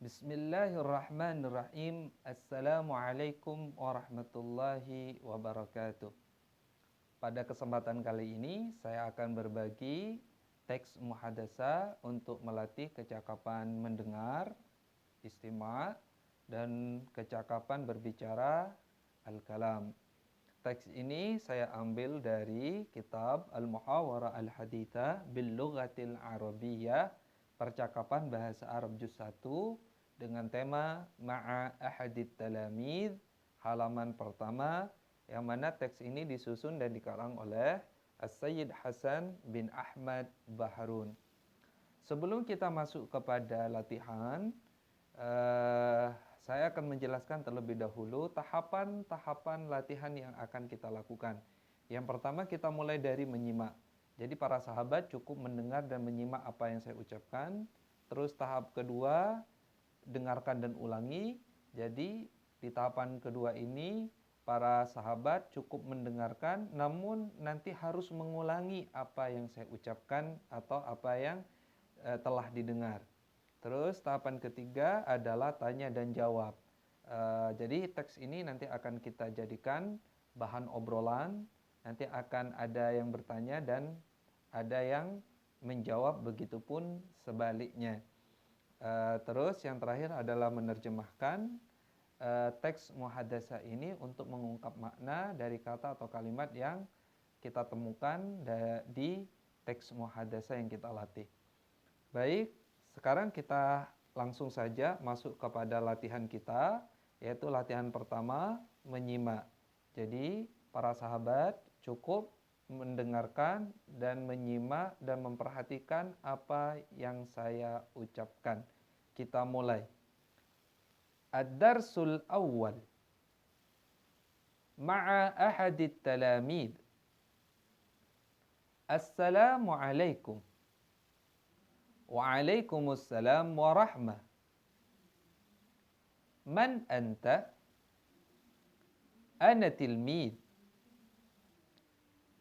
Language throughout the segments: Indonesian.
Bismillahirrahmanirrahim. Assalamualaikum warahmatullahi wabarakatuh. Pada kesempatan kali ini saya akan berbagi teks muhadasa untuk melatih kecakapan mendengar, istima', dan kecakapan berbicara, al-kalam. Teks ini saya ambil dari kitab Al-Muhawarah Al-Hadithah bil Lughatil Arabiyyah, percakapan bahasa Arab juz 1 dengan tema Ma'a Ahadit Talamid, halaman pertama, yang mana teks ini disusun dan dikarang oleh As-Sayyid Hasan bin Ahmad Baharun. Sebelum kita masuk kepada latihan, saya akan menjelaskan terlebih dahulu tahapan-tahapan latihan yang akan kita lakukan. Yang pertama, kita mulai dari menyimak. Jadi para sahabat cukup mendengar dan menyimak apa yang saya ucapkan. Terus tahap kedua, dengarkan dan ulangi. Jadi di tahapan kedua ini para sahabat cukup mendengarkan, namun nanti harus mengulangi apa yang saya ucapkan atau apa yang telah didengar. Terus tahapan ketiga adalah tanya dan jawab. Jadi teks ini nanti akan kita jadikan bahan obrolan. Nanti akan ada yang bertanya dan ada yang menjawab, begitupun sebaliknya. Terus yang terakhir adalah menerjemahkan teks muhadasah ini untuk mengungkap makna dari kata atau kalimat yang kita temukan di teks muhadasah yang kita latih. Baik, sekarang kita langsung saja masuk kepada latihan kita, yaitu latihan pertama, menyimak. Jadi para sahabat cukup mendengarkan dan menyimak dan memperhatikan apa yang saya ucapkan. Kita mulai. Ad-darsul awwal ma'a ahadit talamid. Assalamualaikum. Waalaikumsalam warahmah. Man anta? Ana tilmid.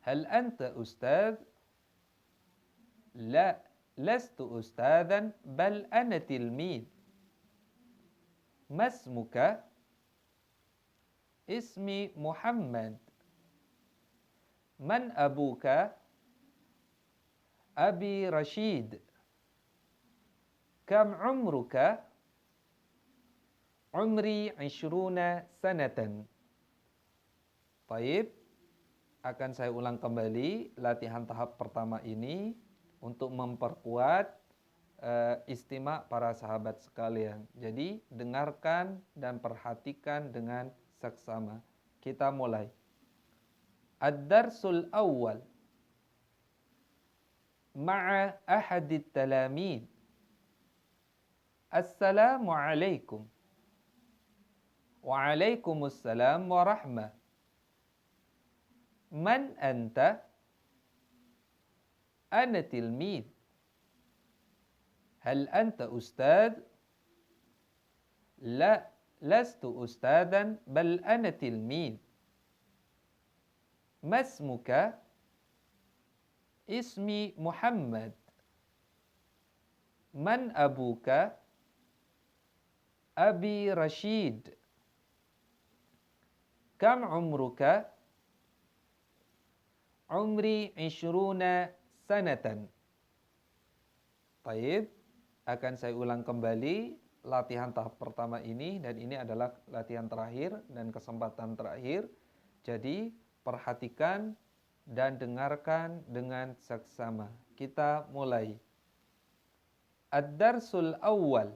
Hal anta ustadz? La, lastu ustadzan, bal ana tilmid. Masmuka? Ismi Muhammad. Man abuka? Abi Rashid. Kam umruka? Umri 20 sanatan. Baik, akan saya ulang kembali latihan tahap pertama ini untuk memperkuat istima' para sahabat sekalian. Jadi dengarkan dan perhatikan dengan seksama. Kita mulai. Ad-darsul awwal ma'a ahadit talamid. Assalamualaikum. Waalaikumsalam warahmah. Man anta? Ana tilmid. Hal anta ustadz? La, lastu ustadzan, bal ana tilmid. Masmuka? Ismi Muhammad. Man abuka? Abi Rashid. Kam umruka? Umri 20 sanatan. Baik, akan saya ulang kembali latihan tahap pertama ini, dan ini adalah latihan terakhir dan kesempatan terakhir. Jadi perhatikan dan dengarkan dengan seksama. Kita mulai. Ad-darsul awwal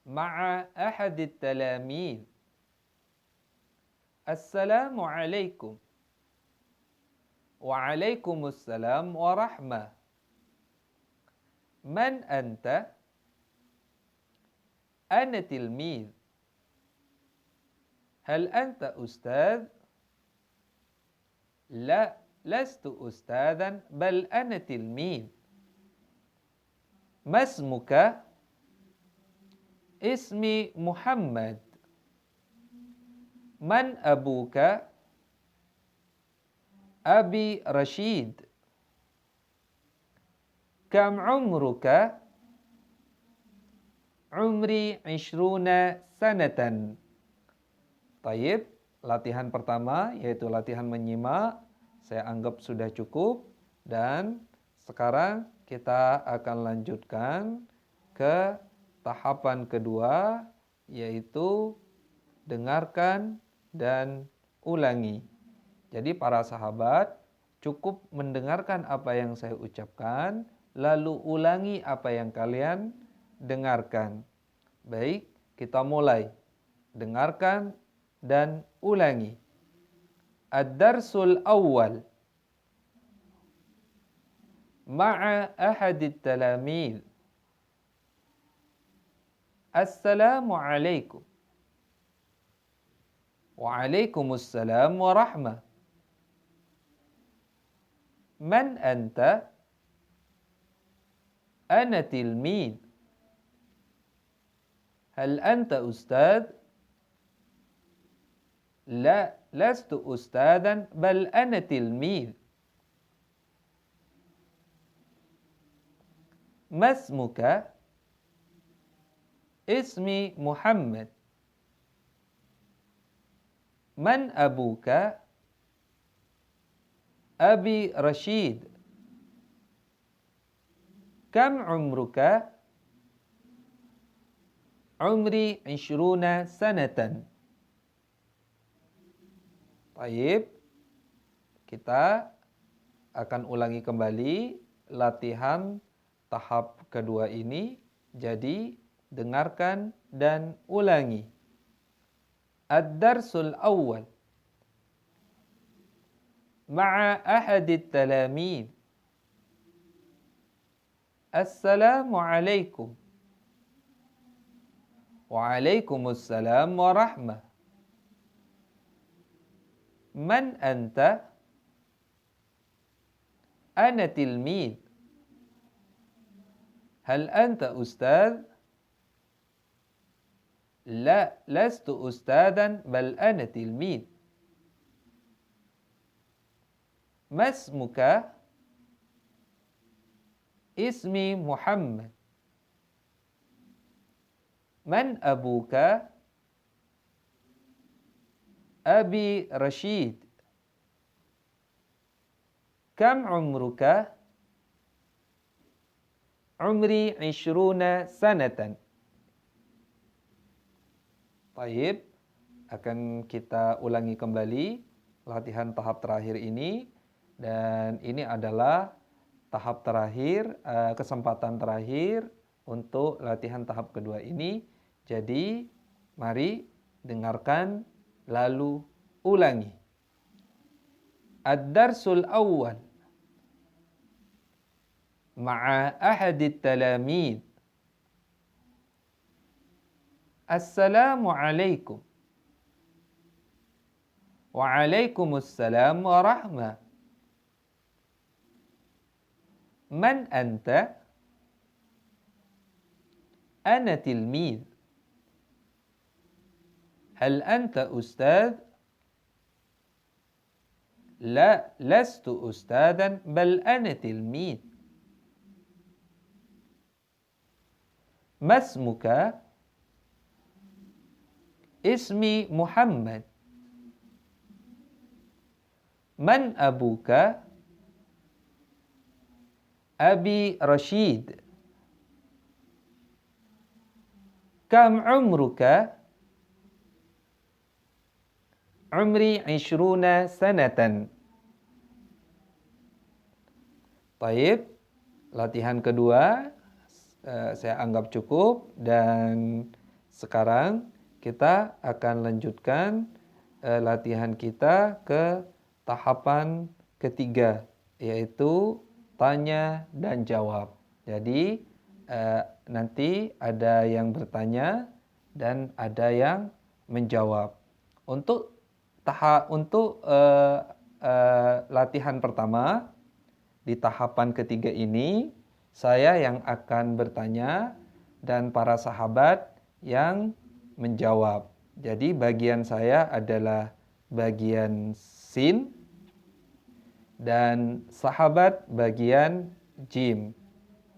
ma'a ahadit talamid. Assalamualaikum. Waalaikumsalam warahmah. Man anta? Ana tilmid. Hal anta ustadz? La, lastu ustadzan, bal ana tilmid. Masmuka? Ismi Muhammad. Man abuka? Abi Rashid. Kam umruka? umri 20 sanatan. Taib, latihan pertama yaitu latihan menyimak, saya anggap sudah cukup. Dan sekarang kita akan lanjutkan ke tahapan kedua, yaitu dengarkan dan ulangi. Jadi para sahabat cukup mendengarkan apa yang saya ucapkan, lalu ulangi apa yang kalian dengarkan. Baik, kita mulai. Dengarkan dan ulangi. Ad-darsul awal. Ma'a ahadit talamid. Assalamu alaikum. Waalaikumsalam warahmah. Man anta? Ana tilmid. Hal anta ustad? لا لست أستاذا بل أنا تلميذ. ما اسمك؟ اسمي محمد. من أبوك؟ أبي رشيد. كم عمرك؟ عمري 20 سنة. Baik, kita akan ulangi kembali latihan tahap kedua ini. Jadi, dengarkan dan ulangi. Ad-darsul awal. Ma'a ahadit talamid. Assalamu alaikum. Waalaikumsalam warahmah. Man anta? Ana tilmid. Hal anta ustad? La, lastu ustadan bal ana tilmid. Ma ismuka? Ismi Muhammad. Man abuka? Abi Rashid. Kam umruka? Umri 20 sanatan. Baik, akan kita ulangi kembali latihan tahap terakhir ini. Dan ini adalah tahap terakhir, kesempatan terakhir untuk latihan tahap kedua ini. Jadi, mari dengarkan lalu ulangi. Ad-darsul awal. Ma'a ahadit talamid. Assalamu alaikum. Waalaikumsalam warahmah. Man anta? Ana tilmid. هل أنت أستاذ؟ لا لست أستاذا بل أنا تلميذ. ما اسمك؟ اسمي محمد. من أبوك؟ أبي رشيد. كم عمرك؟ Umri 20 sanatan. Baik, latihan kedua saya anggap cukup dan sekarang kita akan lanjutkan latihan kita ke tahapan ketiga, yaitu tanya dan jawab. Jadi nanti ada yang bertanya dan ada yang menjawab. Untuk latihan pertama di tahapan ketiga ini, saya yang akan bertanya dan para sahabat yang menjawab. Jadi bagian saya adalah bagian sin dan sahabat bagian jim.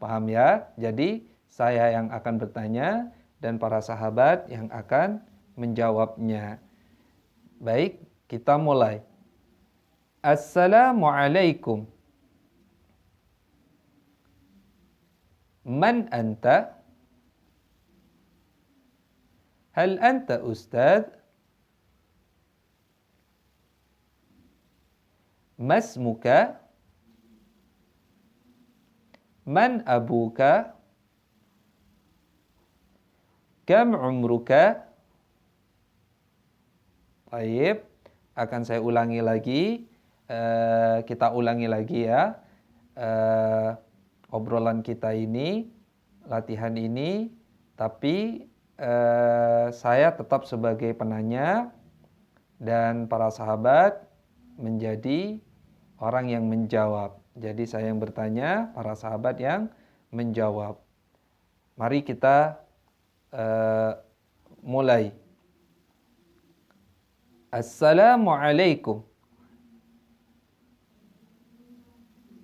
Paham ya? Jadi saya yang akan bertanya dan para sahabat yang akan menjawabnya. Baik, kita mulai. Assalamualaikum. Man anta? Hal anta ustadz? Masmuka? Man abuka? Kam umruka? Baik, akan saya ulangi lagi. Kita ulangi lagi ya. Obrolan kita ini, latihan ini, tapi saya tetap sebagai penanya dan para sahabat menjadi orang yang menjawab. Jadi saya yang bertanya, para sahabat yang menjawab. Mari kita mulai. Assalamualaikum.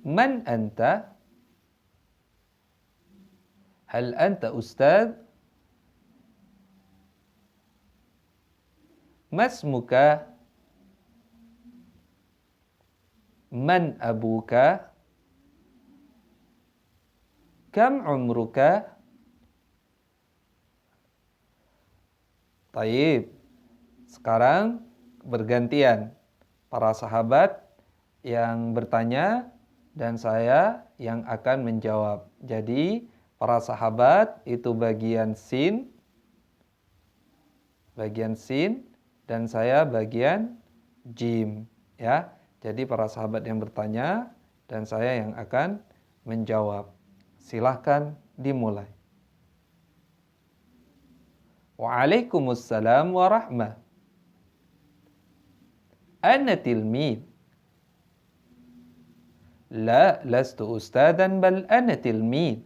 Man anta? Hal anta ustadz? Masmuka? Man abuka? Kam umruka? Taib. Sekarang bergantian. Para sahabat yang bertanya dan saya yang akan menjawab. Jadi para sahabat itu bagian sin dan saya bagian jim ya. Jadi para sahabat yang bertanya dan saya yang akan menjawab. Silahkan dimulai. Waalaikumsalam warahmah. Ana tilmid. La, lastu ustadan bal ana tilmid.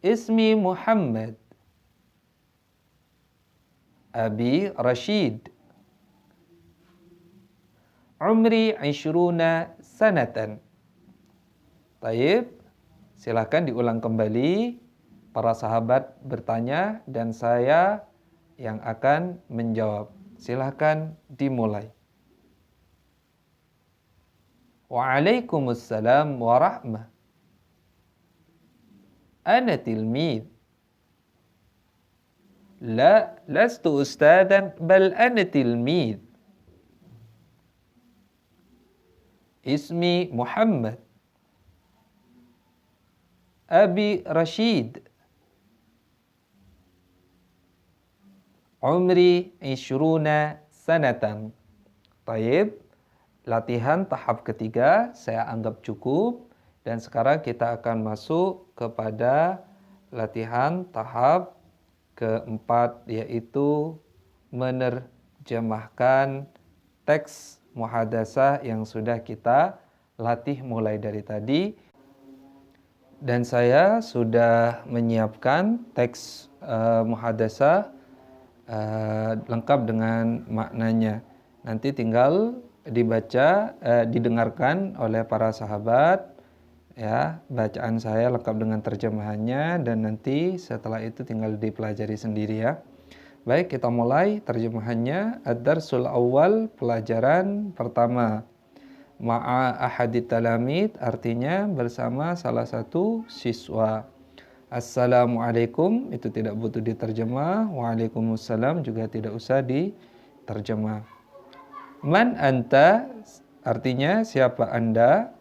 Ismi Muhammad. Abi Rashid. Umri 20 sanatan. Taib, silahkan diulang kembali. Para sahabat bertanya dan saya yang akan menjawab. Silahkan dimulai. Waalaikumsalam warahmah. Ana tilmid. La, lastu ustadan bal ana tilmid. Ismi Muhammad. Abi Rashid. Umri 20 sanatan. Taib, latihan tahap ketiga saya anggap cukup dan sekarang kita akan masuk kepada latihan tahap keempat, yaitu menerjemahkan teks muhadasah yang sudah kita latih mulai dari tadi. Dan saya sudah menyiapkan teks muhadasah lengkap dengan maknanya. Nanti tinggal dibaca, didengarkan oleh para sahabat ya, bacaan saya lengkap dengan terjemahannya dan nanti setelah itu tinggal dipelajari sendiri ya. Baik, kita mulai terjemahannya. Ad-darsul awal, pelajaran pertama. Ma'a ahadit talamid, artinya bersama salah satu siswa. Assalamualaikum, itu tidak butuh diterjemah. Waalaikumsalam juga tidak usah diterjemah. Man anta, artinya siapa anda.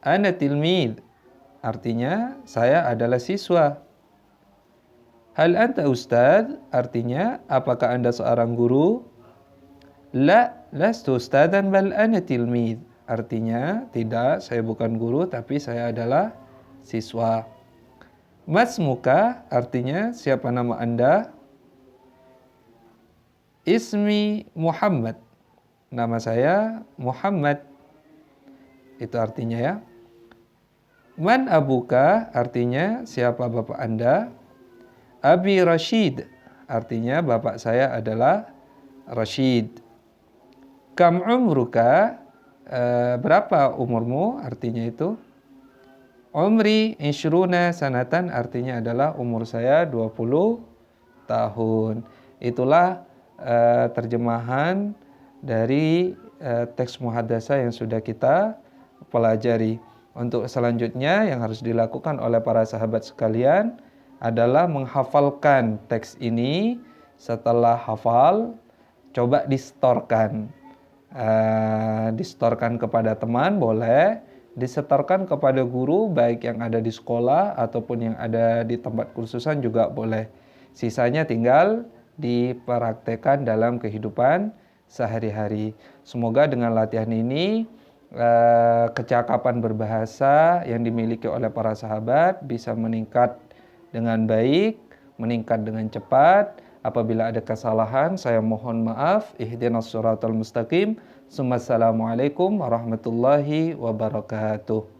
Ana tilmid, artinya saya adalah siswa. Hal anta ustad, artinya apakah anda seorang guru. La, lastu ustadan bal ana tilmid, artinya tidak, saya bukan guru tapi saya adalah siswa. Masmuka, artinya siapa nama anda. Ismi Muhammad, nama saya Muhammad, itu artinya ya. Man abuka, artinya siapa bapak anda. Abi Rashid, artinya bapak saya adalah Rashid. Kam umruka, berapa umurmu, artinya itu. Umri ishruna sanatan artinya adalah umur saya 20 tahun. Itulah terjemahan dari teks muhadzatsah yang sudah kita pelajari. Untuk selanjutnya yang harus dilakukan oleh para sahabat sekalian adalah menghafalkan teks ini. Setelah hafal, coba distorkan. Distorkan kepada teman boleh, disetorkan kepada guru baik yang ada di sekolah ataupun yang ada di tempat kursusan juga boleh. Sisanya tinggal dipraktekkan dalam kehidupan sehari-hari. Semoga dengan latihan ini kecakapan berbahasa yang dimiliki oleh para sahabat bisa meningkat dengan baik, meningkat dengan cepat. Apabila ada kesalahan, saya mohon maaf. Ihdinas siratal mustaqim. Assalamualaikum warahmatullahi wabarakatuh.